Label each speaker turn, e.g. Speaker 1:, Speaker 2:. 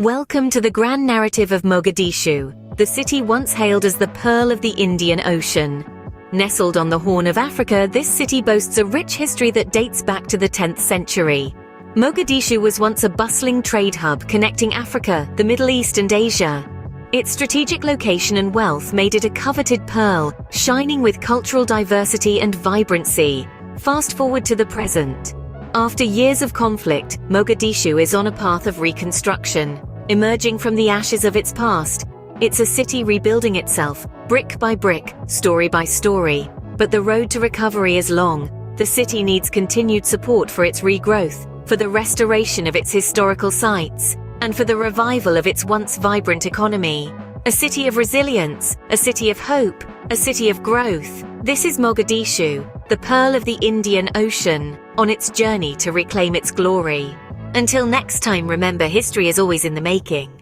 Speaker 1: Welcome to the grand narrative of Mogadishu, the city once hailed as the Pearl of the Indian Ocean. Nestled on the Horn of Africa, this city boasts a rich history that dates back to the 10th century. Mogadishu was once a bustling trade hub connecting Africa, the Middle East and Asia. Its strategic location and wealth made it a coveted pearl, shining with cultural diversity and vibrancy. Fast forward to the present. After years of conflict, Mogadishu is on a path of reconstruction. Emerging from the ashes of its past, it's a city rebuilding itself, brick by brick, story by story. But the road to recovery is long. The city needs continued support for its regrowth, for the restoration of its historical sites, and for the revival of its once vibrant economy. A city of resilience, a city of hope, a city of growth. This is Mogadishu, the Pearl of the Indian Ocean, on its journey to reclaim its glory. Until next time, remember, history is always in the making.